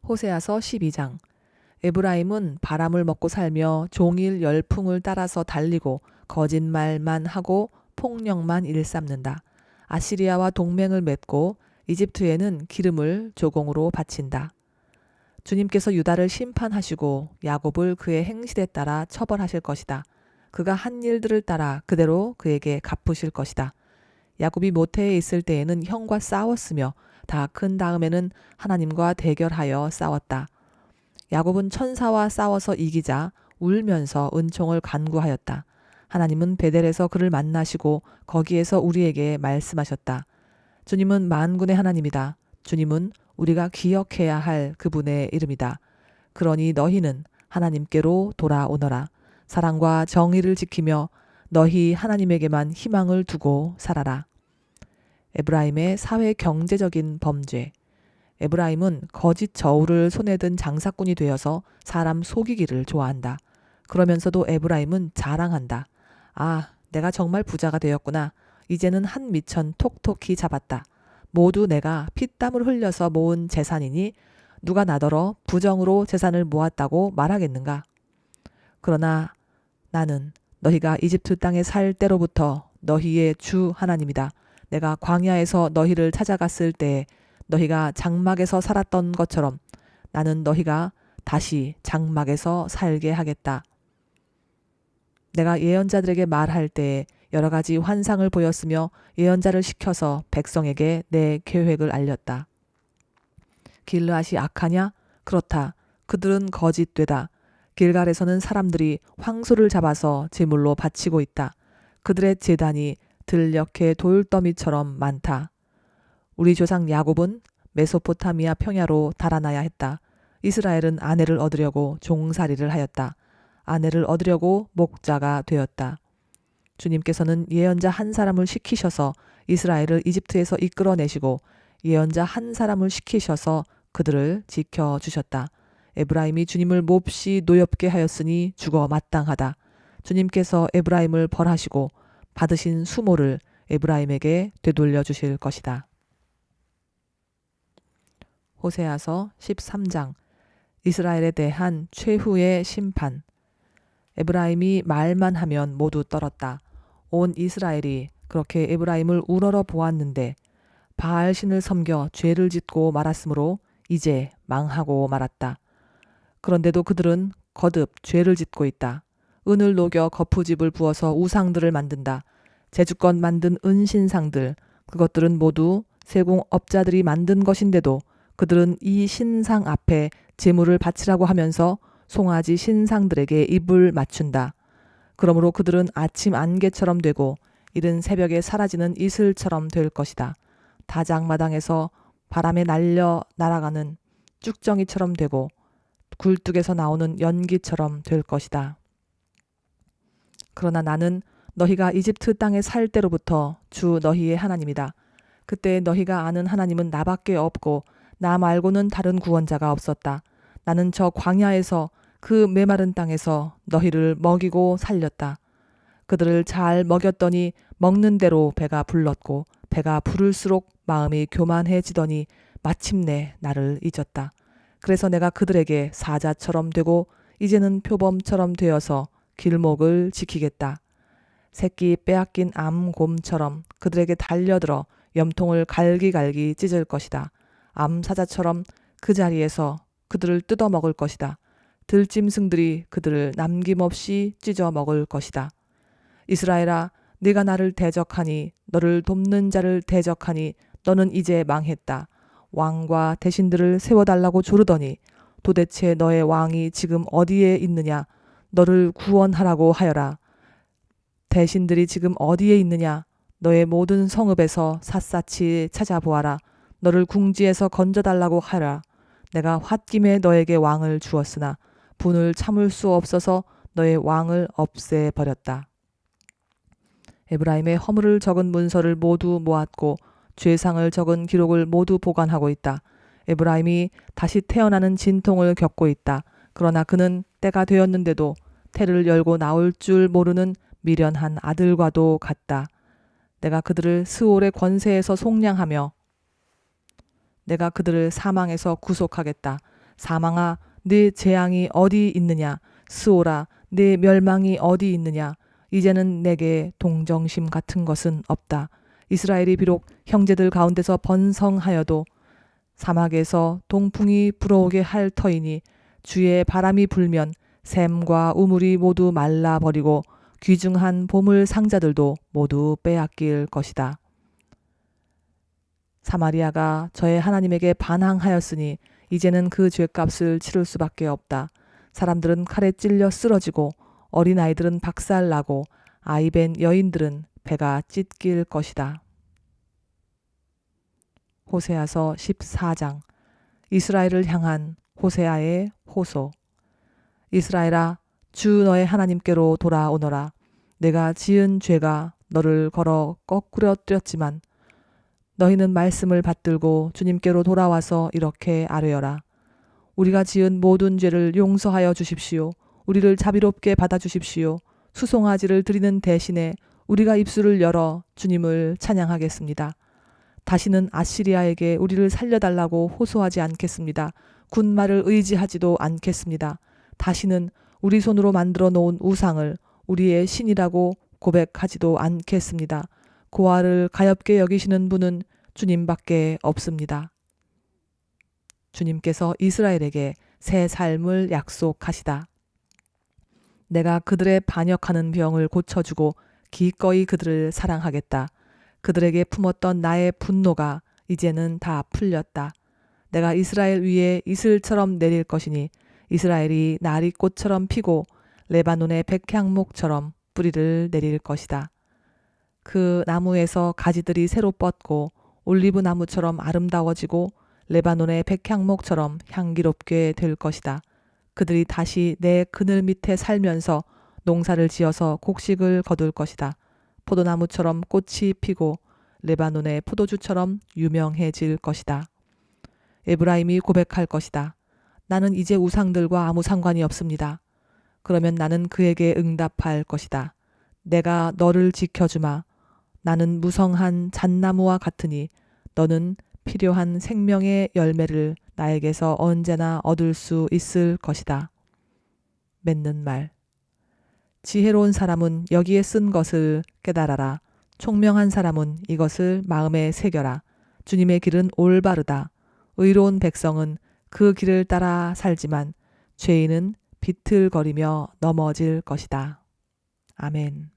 호세아서 12장. 에브라임은 바람을 먹고 살며 종일 열풍을 따라서 달리고 거짓말만 하고 폭력만 일삼는다. 아시리아와 동맹을 맺고 이집트에는 기름을 조공으로 바친다. 주님께서 유다를 심판하시고 야곱을 그의 행실에 따라 처벌하실 것이다. 그가 한 일들을 따라 그대로 그에게 갚으실 것이다. 야곱이 모태에 있을 때에는 형과 싸웠으며 다 큰 다음에는 하나님과 대결하여 싸웠다. 야곱은 천사와 싸워서 이기자 울면서 은총을 간구하였다. 하나님은 베델에서 그를 만나시고 거기에서 우리에게 말씀하셨다. 주님은 만군의 하나님이다. 주님은 우리가 기억해야 할 그분의 이름이다. 그러니 너희는 하나님께로 돌아오너라. 사랑과 정의를 지키며 너희 하나님에게만 희망을 두고 살아라. 에브라임의 사회 경제적인 범죄. 에브라임은 거짓 저울을 손에 든 장사꾼이 되어서 사람 속이기를 좋아한다. 그러면서도 에브라임은 자랑한다. 아, 내가 정말 부자가 되었구나. 이제는 한 미천 톡톡히 잡았다. 모두 내가 피땀을 흘려서 모은 재산이니 누가 나더러 부정으로 재산을 모았다고 말하겠는가? 그러나 나는 너희가 이집트 땅에 살 때로부터 너희의 주 하나님이다. 내가 광야에서 너희를 찾아갔을 때에 너희가 장막에서 살았던 것처럼 나는 너희가 다시 장막에서 살게 하겠다. 내가 예언자들에게 말할 때에 여러 가지 환상을 보였으며 예언자를 시켜서 백성에게 내 계획을 알렸다. 길르앗이 악하냐? 그렇다. 그들은 거짓되다. 길갈에서는 사람들이 황소를 잡아서 제물로 바치고 있다. 그들의 제단이 들녘의 돌더미처럼 많다. 우리 조상 야곱은 메소포타미아 평야로 달아나야 했다. 이스라엘은 아내를 얻으려고 종살이를 하였다. 아내를 얻으려고 목자가 되었다. 주님께서는 예언자 한 사람을 시키셔서 이스라엘을 이집트에서 이끌어내시고 예언자 한 사람을 시키셔서 그들을 지켜주셨다. 에브라임이 주님을 몹시 노엽게 하였으니 죽어 마땅하다. 주님께서 에브라임을 벌하시고 받으신 수모를 에브라임에게 되돌려 주실 것이다. 호세아서 13장. 이스라엘에 대한 최후의 심판. 에브라임이 말만 하면 모두 떨었다. 온 이스라엘이 그렇게 에브라임을 우러러 보았는데 바알신을 섬겨 죄를 짓고 말았으므로 이제 망하고 말았다. 그런데도 그들은 거듭 죄를 짓고 있다. 은을 녹여 거푸집을 부어서 우상들을 만든다. 제주껏 만든 은신상들, 그것들은 모두 세공업자들이 만든 것인데도 그들은 이 신상 앞에 제물을 바치라고 하면서 송아지 신상들에게 입을 맞춘다. 그러므로 그들은 아침 안개처럼 되고 이른 새벽에 사라지는 이슬처럼 될 것이다. 다장마당에서 바람에 날려 날아가는 쭉정이처럼 되고 굴뚝에서 나오는 연기처럼 될 것이다. 그러나 나는 너희가 이집트 땅에 살 때로부터 주 너희의 하나님이다. 그때 너희가 아는 하나님은 나밖에 없고 나 말고는 다른 구원자가 없었다. 나는 저 광야에서 그 메마른 땅에서 너희를 먹이고 살렸다. 그들을 잘 먹였더니 먹는 대로 배가 불렀고 배가 부를수록 마음이 교만해지더니 마침내 나를 잊었다. 그래서 내가 그들에게 사자처럼 되고 이제는 표범처럼 되어서 길목을 지키겠다. 새끼 빼앗긴 암곰처럼 그들에게 달려들어 염통을 갈기갈기 찢을 것이다. 암사자처럼 그 자리에서 그들을 뜯어먹을 것이다. 들짐승들이 그들을 남김없이 찢어 먹을 것이다. 이스라엘아, 네가 나를 대적하니 너를 돕는 자를 대적하니 너는 이제 망했다. 왕과 대신들을 세워달라고 조르더니 도대체 너의 왕이 지금 어디에 있느냐? 너를 구원하라고 하여라. 대신들이 지금 어디에 있느냐? 너의 모든 성읍에서 샅샅이 찾아보아라. 너를 궁지에서 건져달라고 하라. 내가 홧김에 너에게 왕을 주었으나 분을 참을 수 없어서 너의 왕을 없애버렸다. 에브라임의 허물을 적은 문서를 모두 모았고 죄상을 적은 기록을 모두 보관하고 있다. 에브라임이 다시 태어나는 진통을 겪고 있다. 그러나 그는 때가 되었는데도 태를 열고 나올 줄 모르는 미련한 아들과도 같다. 내가 그들을 스올의 권세에서 속량하며 내가 그들을 사망에서 구속하겠다. 사망아, 네 재앙이 어디 있느냐? 스오라, 네 멸망이 어디 있느냐? 이제는 내게 동정심 같은 것은 없다. 이스라엘이 비록 형제들 가운데서 번성하여도 사막에서 동풍이 불어오게 할 터이니 주의 바람이 불면 샘과 우물이 모두 말라버리고 귀중한 보물 상자들도 모두 빼앗길 것이다. 사마리아가 저의 하나님에게 반항하였으니 이제는 그 죄값을 치를 수밖에 없다. 사람들은 칼에 찔려 쓰러지고 어린아이들은 박살나고 아이벤 여인들은 배가 찢길 것이다. 호세아서 14장. 이스라엘을 향한 호세아의 호소. 이스라엘아, 주 너의 하나님께로 돌아오너라. 내가 지은 죄가 너를 걸어 거꾸러뜨렸지만 너희는 말씀을 받들고 주님께로 돌아와서 이렇게 아뢰어라. 우리가 지은 모든 죄를 용서하여 주십시오. 우리를 자비롭게 받아주십시오. 수송아지를 드리는 대신에 우리가 입술을 열어 주님을 찬양하겠습니다. 다시는 아시리아에게 우리를 살려달라고 호소하지 않겠습니다. 군마를 의지하지도 않겠습니다. 다시는 우리 손으로 만들어 놓은 우상을 우리의 신이라고 고백하지도 않겠습니다. 고아를 가엾게 여기시는 분은 주님밖에 없습니다. 주님께서 이스라엘에게 새 삶을 약속하시다. 내가 그들의 반역하는 병을 고쳐주고 기꺼이 그들을 사랑하겠다. 그들에게 품었던 나의 분노가 이제는 다 풀렸다. 내가 이스라엘 위에 이슬처럼 내릴 것이니 이스라엘이 나리꽃처럼 피고 레바논의 백향목처럼 뿌리를 내릴 것이다. 그 나무에서 가지들이 새로 뻗고 올리브 나무처럼 아름다워지고 레바논의 백향목처럼 향기롭게 될 것이다. 그들이 다시 내 그늘 밑에 살면서 농사를 지어서 곡식을 거둘 것이다. 포도나무처럼 꽃이 피고 레바논의 포도주처럼 유명해질 것이다. 에브라임이 고백할 것이다. 나는 이제 우상들과 아무 상관이 없습니다. 그러면 나는 그에게 응답할 것이다. 내가 너를 지켜주마. 나는 무성한 잣나무와 같으니 너는 필요한 생명의 열매를 나에게서 언제나 얻을 수 있을 것이다. 맺는 말. 지혜로운 사람은 여기에 쓴 것을 깨달아라. 총명한 사람은 이것을 마음에 새겨라. 주님의 길은 올바르다. 의로운 백성은 그 길을 따라 살지만 죄인은 비틀거리며 넘어질 것이다. 아멘.